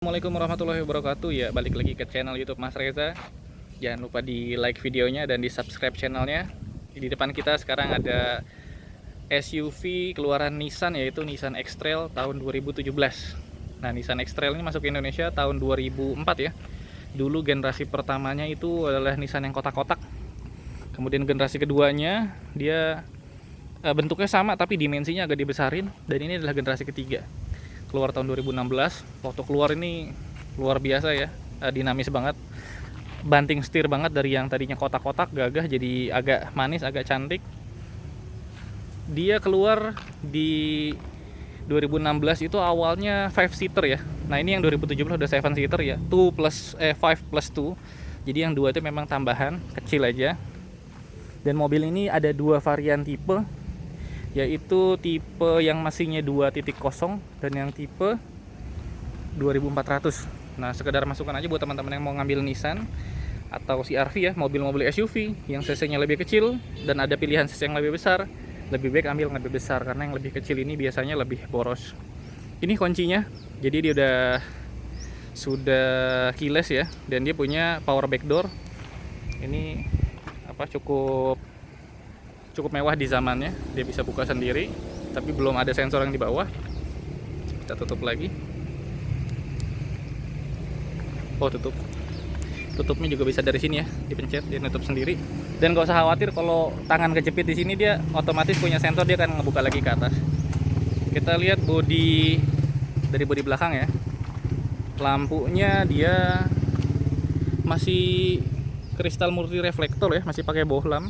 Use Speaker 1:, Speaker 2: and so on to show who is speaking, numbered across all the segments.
Speaker 1: Assalamualaikum warahmatullahi wabarakatuh. Ya, balik lagi ke channel YouTube Mas Reza. Jangan lupa di like videonya dan di subscribe channelnya. Di depan kita sekarang ada SUV keluaran Nissan, yaitu Nissan X-Trail tahun 2017. Nah, Nissan X-Trail ini masuk ke Indonesia tahun 2004 ya. Dulu generasi pertamanya itu adalah Nissan yang kotak-kotak. Kemudian generasi keduanya dia bentuknya sama tapi dimensinya agak dibesarin, dan ini adalah generasi ketiga. Keluar tahun 2016. Waktu keluar ini luar biasa ya, dinamis banget, banting setir banget dari yang tadinya kotak-kotak gagah jadi agak manis, agak cantik. Dia keluar di 2016 itu awalnya 5 seater ya. Nah, ini yang 2017 udah 7 seater ya, 5 plus 2. Jadi yang 2 itu memang tambahan, kecil aja. Dan mobil ini ada dua varian tipe, yaitu tipe yang mesinnya 2.0 dan yang tipe 2400. Nah, sekedar masukan aja buat teman-teman yang mau ngambil Nissan atau CR-V ya, mobil-mobil SUV yang cc-nya lebih kecil dan ada pilihan cc yang lebih besar, lebih baik ambil yang lebih besar karena yang lebih kecil ini biasanya lebih boros. Ini kuncinya, jadi dia sudah keyless ya, dan dia punya power back door. Ini cukup mewah di zamannya. Dia bisa buka sendiri, tapi belum ada sensor yang di bawah. Kita tutup lagi. Oh, tutupnya juga bisa dari sini ya, dipencet dia nutup sendiri. Dan gak usah khawatir kalau tangan kejepit di sini, dia otomatis punya sensor, dia akan ngebuka lagi ke atas. Kita lihat dari bodi belakang ya. Lampunya dia masih kristal multi reflektor ya, masih pakai bohlam.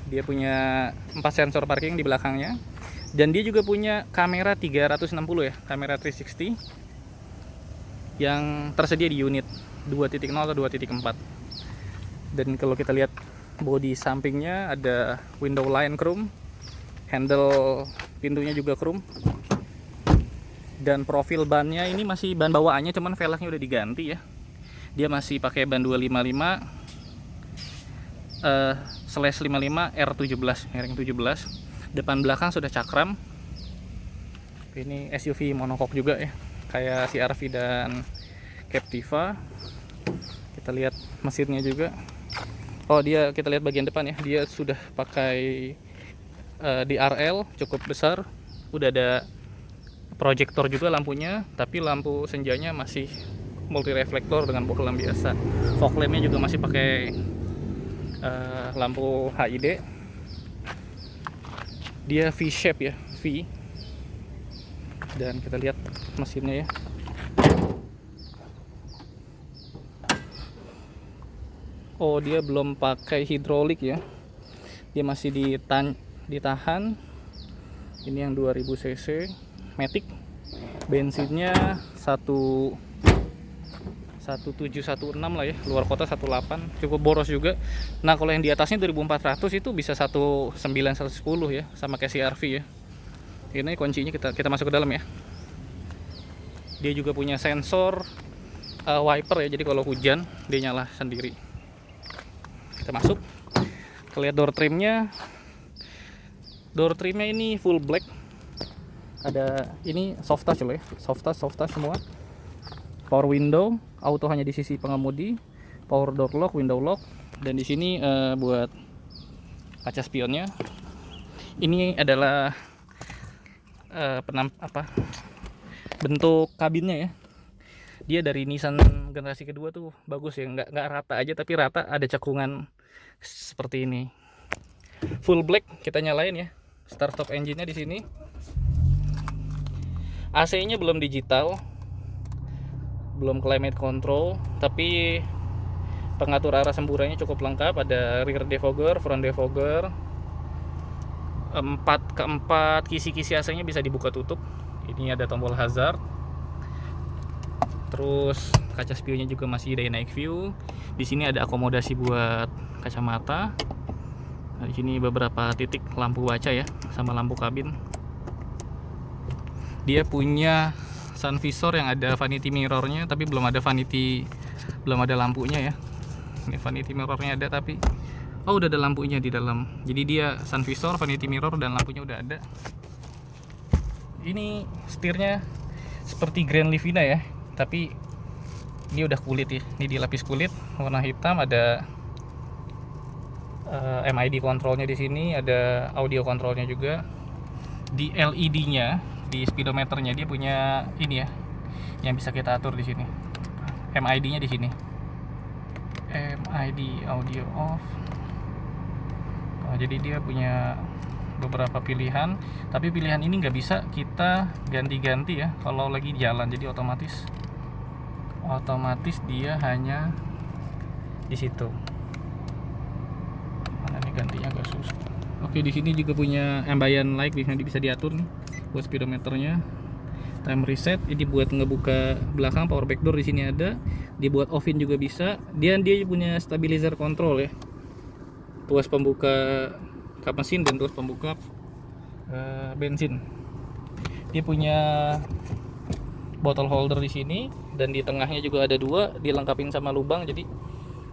Speaker 1: Dia punya 4 sensor parking di belakangnya, dan dia juga punya kamera 360 ya, kamera 360 yang tersedia di unit 2.0 atau 2.4. Dan kalau kita lihat bodi sampingnya ada window line chrome, handle pintunya juga chrome, dan profil bannya ini masih ban bawaannya, cuman velgnya udah diganti ya. Dia masih pakai ban 255 /55 R17, miring 17. Depan belakang sudah cakram. Ini SUV monocoque juga ya, kayak CR-V dan Captiva. Kita lihat mesinnya juga. Oh, kita lihat bagian depan ya, dia sudah pakai DRL cukup besar. Udah ada proyektor juga lampunya, tapi lampu senjanya masih multi reflektor dengan bohlam biasa. Fog lampnya juga masih pakai lampu HID. Dia V-shape ya, V. Dan kita lihat mesinnya ya. Oh, dia belum pakai hidrolik ya, dia masih ditahan. Ini yang 2000 cc Matic, bensinnya 1716 lah ya, luar kota 18, cukup boros juga. Nah, kalau yang di atasnya 2400 itu bisa 19110 ya, sama kayak CR-V ya. Ini kuncinya kita masuk ke dalam ya. Dia juga punya sensor wiper ya, jadi kalau hujan dia nyala sendiri. Kita masuk. Kita lihat door trimnya. Door trimnya ini full black. Ada ini soft touch loh ya, soft touch semua. Power window, auto hanya di sisi pengemudi, power door lock, window lock, dan di sini buat kaca spionnya. Ini adalah bentuk kabinnya ya. Dia dari Nissan generasi kedua tuh bagus ya, nggak rata aja tapi rata, ada cekungan seperti ini. Full black, kita nyalain ya. Start stop engine-nya di sini. AC-nya belum digital, belum climate control, tapi pengatur arah semburannya cukup lengkap. Ada rear defogger, front defogger, 4 kisi-kisi AC-nya bisa dibuka tutup. Ini ada tombol hazard. Terus kaca spionnya juga masih dynamic view. Di sini ada akomodasi buat kacamata. Nah, di sini beberapa titik lampu baca ya, sama lampu kabin. Dia punya sun visor yang ada vanity mirrornya, tapi belum ada lampunya ya. Ini vanity mirrornya ada, tapi udah ada lampunya di dalam. Jadi dia sun visor, vanity mirror, dan lampunya udah ada. Ini setirnya seperti Grand Livina ya, tapi ini udah kulit ya. Ini dilapis kulit warna hitam, ada MID kontrolnya di sini, ada audio kontrolnya juga. Di LED-nya, di speedometernya dia punya ini ya, yang bisa kita atur di sini. MID-nya di sini. MID audio off. Oh, jadi dia punya beberapa pilihan, tapi pilihan ini nggak bisa kita ganti-ganti ya kalau lagi jalan. Jadi otomatis dia hanya di situ. Mana nih gantinya, agak susah. Oke, di sini juga punya ambient light, bisa diatur nih buat speedometernya. Time reset ini buat ngebuka belakang, power back door di sini ada. Dibuat off-in juga bisa. Dia punya stabilizer control ya. Tuas pembuka kap mesin dan tuas pembuka bensin. Dia punya bottle holder di sini, dan di tengahnya juga ada dua, dilengkapin sama lubang jadi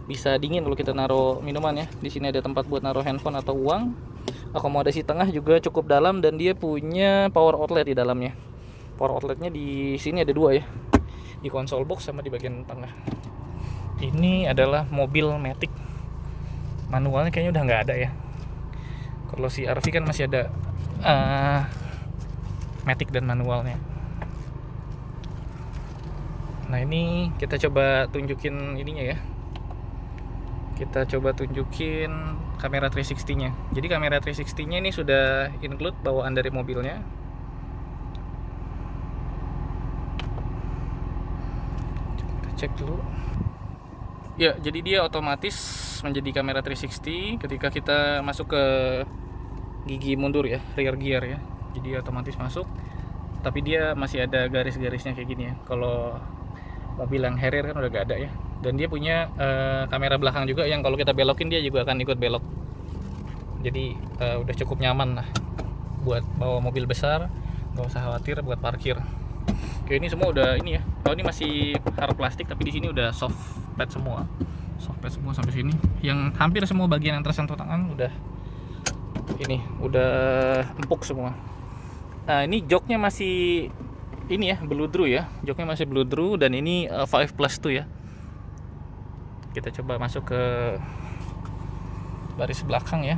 Speaker 1: bisa dingin kalau kita naruh minuman ya. Di sini ada tempat buat naruh handphone atau uang. Akomodasi tengah juga cukup dalam, dan dia punya power outlet di dalamnya. Power outletnya di sini ada dua ya, di konsol box sama di bagian tengah. Ini adalah mobil Matic. Manualnya kayaknya udah nggak ada ya. Kalau si RV kan masih ada Matic dan manualnya. Nah, ini kita coba tunjukin ininya ya. Kita coba tunjukin kamera 360-nya. Jadi kamera 360-nya ini sudah include bawaan dari mobilnya. Coba kita cek dulu. Ya, jadi dia otomatis menjadi kamera 360 ketika kita masuk ke gigi mundur ya, rear gear ya. Jadi otomatis masuk, tapi dia masih ada garis-garisnya kayak gini ya. Kalau mobil yang Harrier kan udah gak ada ya. Dan dia punya kamera belakang juga yang kalau kita belokin dia juga akan ikut belok. Jadi udah cukup nyaman lah buat bawa mobil besar, nggak usah khawatir buat parkir. Oke, ini semua udah ini ya. Kalau ini masih hard plastik, tapi di sini udah soft pad semua sampai sini. Yang hampir semua bagian yang tersentuh tangan udah empuk semua. Nah, ini joknya masih ini ya, bludru ya. Joknya masih bludru, dan ini 5+2 ya. Kita coba masuk ke baris belakang ya.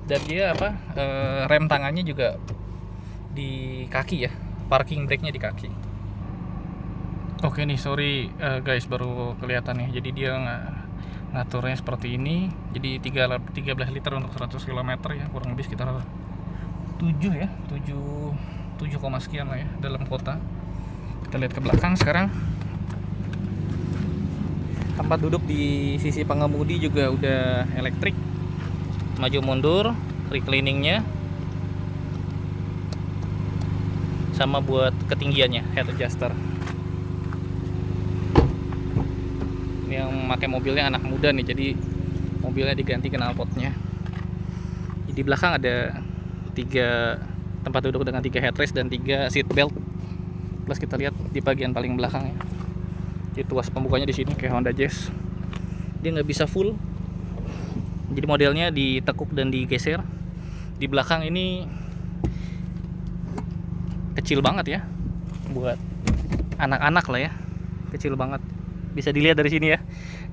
Speaker 1: Dan dia rem tangannya juga di kaki ya, parking brake-nya di kaki. Oke nih, sorry guys, baru kelihatan nih. Jadi dia ngaturnya seperti ini. Jadi 13 liter untuk 100 km ya, kurang lebih sekitar 7 sekian lah ya dalam kota. Kita lihat ke belakang sekarang. Tempat duduk di sisi pengemudi juga udah elektrik, maju mundur, recliningnya, sama buat ketinggiannya, head adjuster. Ini yang pakai mobilnya anak muda nih, jadi mobilnya diganti knalpotnya. Di belakang ada 3 tempat duduk dengan 3 headrest dan 3 seat belt. Plus kita lihat di bagian paling belakang ya, jadi tuas pembukanya di sini kayak Honda Jazz. Dia nggak bisa full, jadi modelnya ditekuk dan digeser. Di belakang ini kecil banget ya, buat anak-anak lah ya, kecil banget. Bisa dilihat dari sini ya,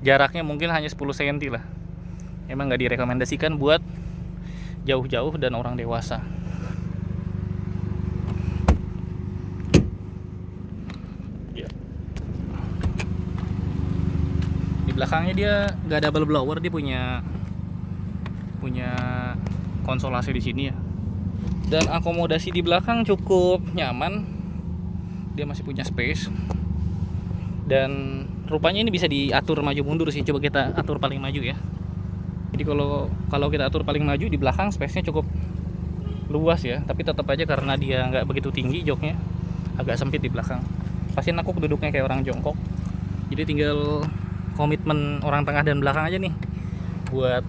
Speaker 1: jaraknya mungkin hanya 10 cm lah. Emang nggak direkomendasikan buat jauh-jauh dan orang dewasa. Ya. Di belakangnya dia nggak ada double blower, dia punya konsol AC di sini ya. Dan akomodasi di belakang cukup nyaman. Dia masih punya space. Dan rupanya ini bisa diatur maju mundur sih. Coba kita atur paling maju ya. Jadi kalau kita atur paling maju, di belakang space-nya cukup luas ya. Tapi tetap aja karena dia nggak begitu tinggi joknya, agak sempit di belakang. Pasti aku duduknya kayak orang jongkok. Jadi tinggal komitmen orang tengah dan belakang aja nih buat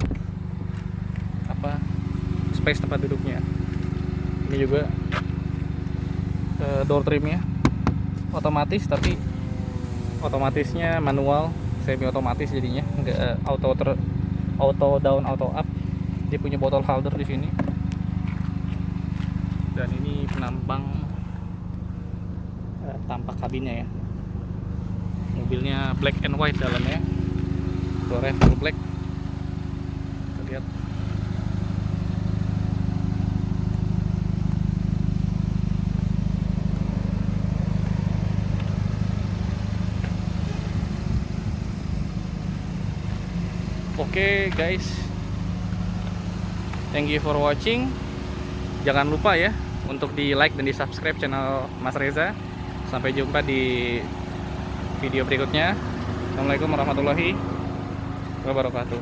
Speaker 1: space tempat duduknya. Ini juga door trimnya otomatis, tapi otomatisnya manual, semi otomatis jadinya, nggak auto down, auto up. Dia punya bottle holder di sini, dan ini nampang tampak kabinnya ya. Mobilnya black and white dalamnya, luarnya full black. Kita lihat. Oke guys, thank you for watching. Jangan lupa ya untuk di like dan di subscribe channel Mas Reza. Sampai jumpa di video berikutnya. Assalamualaikum warahmatullahi wabarakatuh.